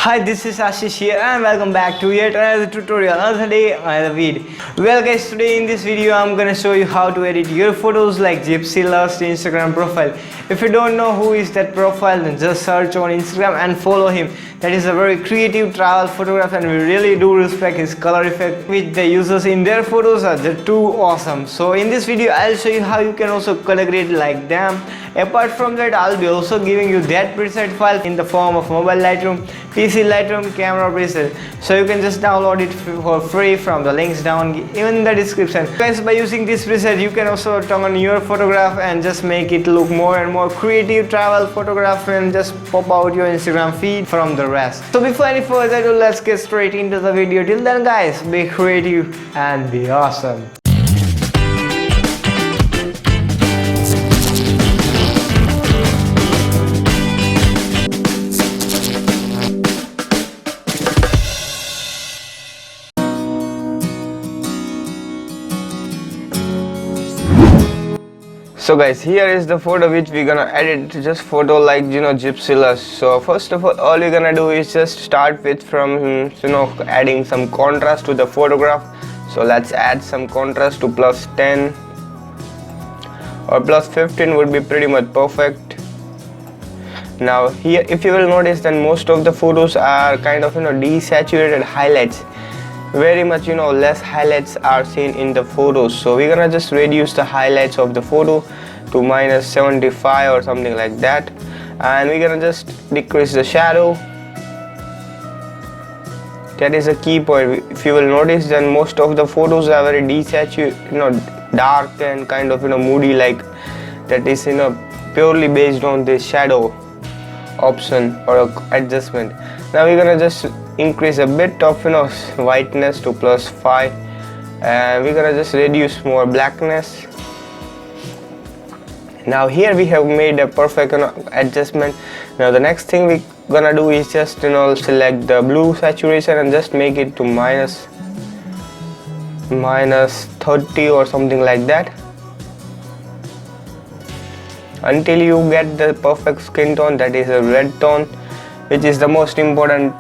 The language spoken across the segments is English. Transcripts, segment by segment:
Hi, this is Ashish here and welcome back to yet another tutorial, another day, another video. Well guys, today in this video I'm gonna show you how to edit your photos like Gypsy Lust Instagram profile. If you don't know who is that profile, then just search on Instagram and follow him. That is a very creative travel photographer and we really do respect his color effect which the users in their photos are just too awesome. So in this video I'll show you how you can also color grade like them. Apart from that, I'll be also giving you that preset file in the form of mobile Lightroom, PC Lightroom, camera preset. So you can just download it for free from the links down even in the description. Guys, by using this preset, you can also turn on your photograph and just make it look more and more creative travel photograph and just pop out your Instagram feed from the rest. So before any further ado, let's get straight into the video. Till then guys, be creative and be awesome. So guys, here is the photo which we're gonna edit, just photo like Gypsy Lust. So first of all you're gonna do is just start with from adding some contrast to the photograph. So let's add some contrast to +10 or +15 would be pretty much perfect. Now here, if you will notice, then most of the photos are kind of desaturated highlights. Very much less highlights are seen in the photos, so we're gonna just reduce the highlights of the photo to -75 or something like that, and we're gonna just decrease the shadow. That is a key point. If you will notice, then most of the photos are very desaturated, dark and kind of moody, like that is purely based on the shadow option or adjustment. Now we're gonna just increase a bit of whiteness to +5, and we're gonna just reduce more blackness. Now here we have made a perfect adjustment. Now the next thing we're gonna do is just select the blue saturation and just make it to -30 or something like that, until you get the perfect skin tone, that is a red tone, which is the most important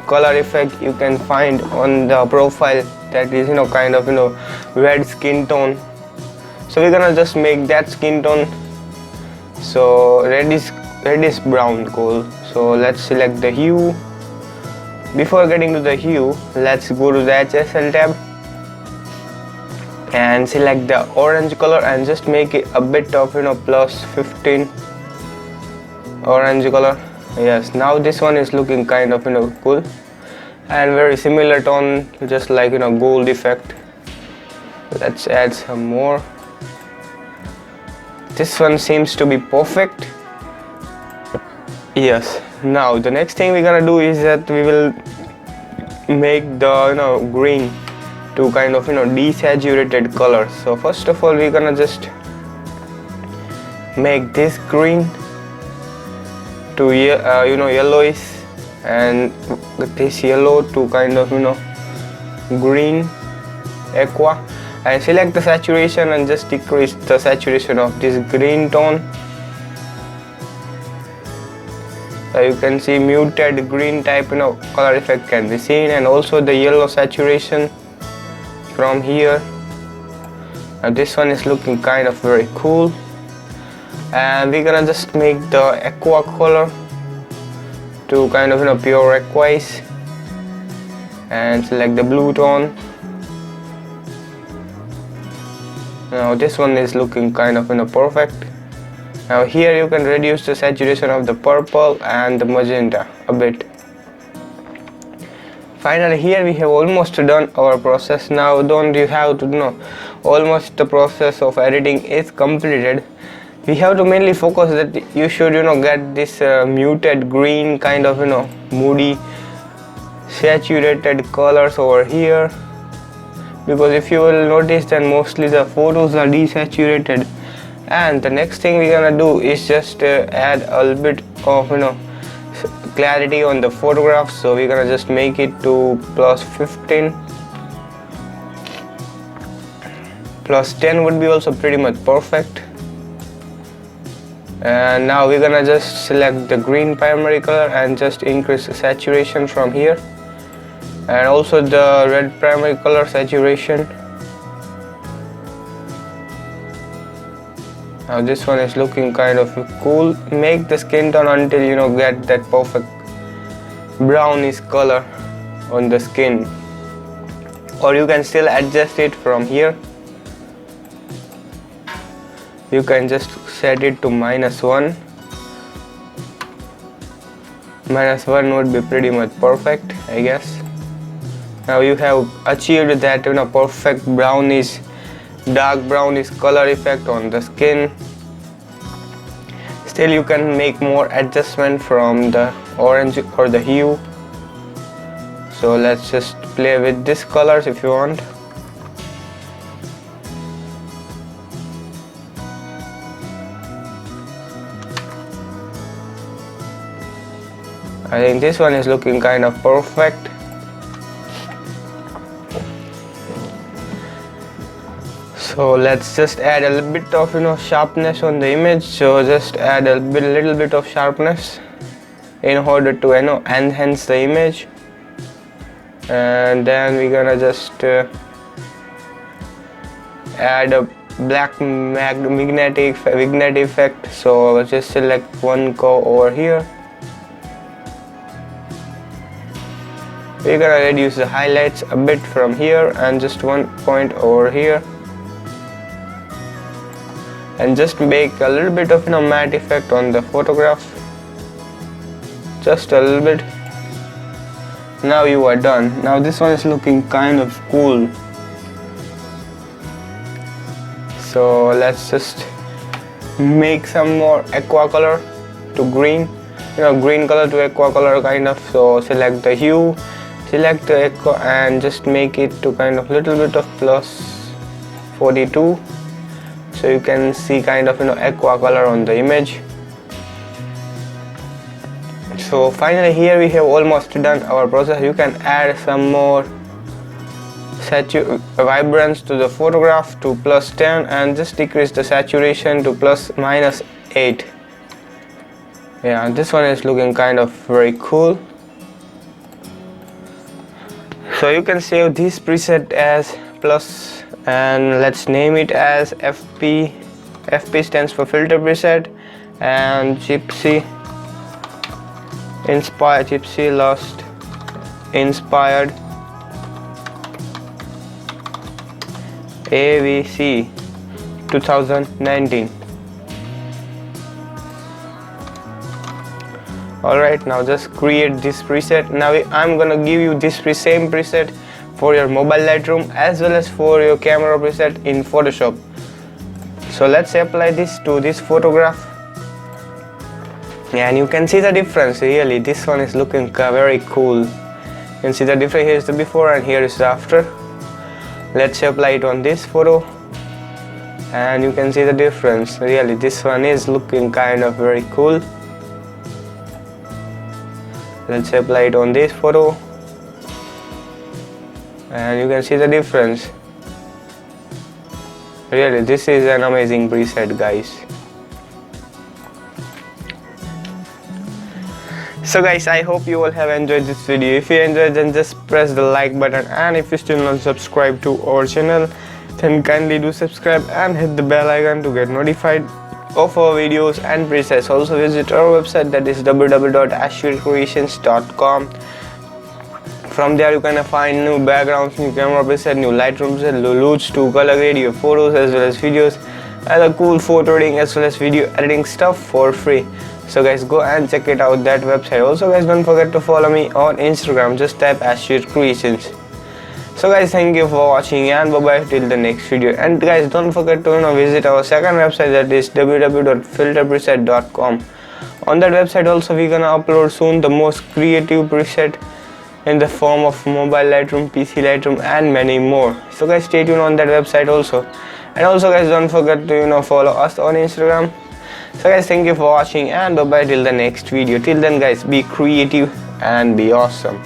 color effect you can find on the profile. That is kind of red skin tone. So we're gonna just make that skin tone so reddish brown cool. So let's select the hue. Before getting to the hue, let's go to the HSL tab and select the orange color and just make it a bit of +15 orange color. Yes, now this one is looking kind of cool and very similar tone, just like gold effect. Let's add some more. This one seems to be perfect. Yes, now the next thing we're gonna do is that we will make the green to kind of desaturated color. So first of all we're gonna just make this green to yellowish, and this yellow to kind of green aqua, and select the saturation and just decrease the saturation of this green tone. So you can see muted green type color effect can be seen, and also the yellow saturation from here. Now this one is looking kind of very cool, and we're gonna just make the aqua color to kind of pure aqueous and select the blue tone. Now this one is looking kind of perfect. Now here you can reduce the saturation of the purple and the magenta a bit. Finally here we have almost done our process. Now don't you have to almost the process of editing is completed. We have to mainly focus that you should get this muted green kind of moody saturated colors over here, because if you will notice then mostly the photos are desaturated. And the next thing we're gonna do is just add a little bit of clarity on the photograph. So we're gonna just make it to +15. +10 would be also pretty much perfect. And now we're gonna just select the green primary color and just increase the saturation from here, and also the red primary color saturation. Now this one is looking kind of cool. Make the skin tone until you get that perfect brownish color on the skin, or you can still adjust it from here. You can just set it to -1. -1 would be pretty much perfect, I guess. Now you have achieved that perfect brownish, dark brownish color effect on the skin. Still you can make more adjustment from the orange or the hue. So let's just play with these colors if you want. I think this one is looking kind of perfect. So let's just add a little bit of sharpness on the image. So just add a little bit of sharpness in order to enhance the image. And then we're gonna just add a black magnetic effect. So just select one curve over here. We're gonna reduce the highlights a bit from here and just one point over here, and just make a little bit of matte effect on the photograph, just a little bit. Now you are done. Now this one is looking kind of cool. So let's just make some more aqua color to green, green color to aqua color kind of. So select the hue, select the aqua, and just make it to kind of little bit of +42, so you can see kind of aqua color on the image. So finally here we have almost done our process. You can add some more vibrance to the photograph to +10, and just decrease the saturation to ±8. Yeah, this one is looking kind of very cool. So you can save this preset as plus, and let's name it as FP. FP stands for filter preset, and Gypsy inspired, Gypsy Lust inspired AVC 2019. Alright, now just create this preset. Now I'm gonna give you this same preset for your mobile Lightroom as well as for your camera preset in Photoshop. So let's apply this to this photograph, and you can see the difference. Really, this one is looking very cool. You can see the difference. Here is the before and here is the after. Let's apply it on this photo, and you can see the difference. Really, this one is looking kind of very cool. Let's apply it on this photo, and you can see the difference. Really, this is an amazing preset, guys. So guys, I hope you all have enjoyed this video. If you enjoyed, then just press the like button, and if you still not subscribed to our channel, then kindly do subscribe and hit the bell icon to get notified of our videos and presets. Also visit our website, that is www.ashvircreations.com. From there you can find new backgrounds, new camera preset, new Lightroom preset, new LUTs to color grade your photos as well as videos, and a cool photo editing as well as video editing stuff for free. So guys, go and check it out, that website. Also guys, don't forget to follow me on Instagram, just type ashvircreations. So guys, thank you for watching, and bye bye till the next video. And guys, don't forget to visit our second website, that is www.filterpreset.com. On that website also we gonna upload soon the most creative preset in the form of mobile Lightroom, PC Lightroom, and many more. So guys, stay tuned on that website also. And also guys, don't forget to follow us on Instagram. So guys, thank you for watching, and bye bye till the next video. Till then guys, be creative and be awesome.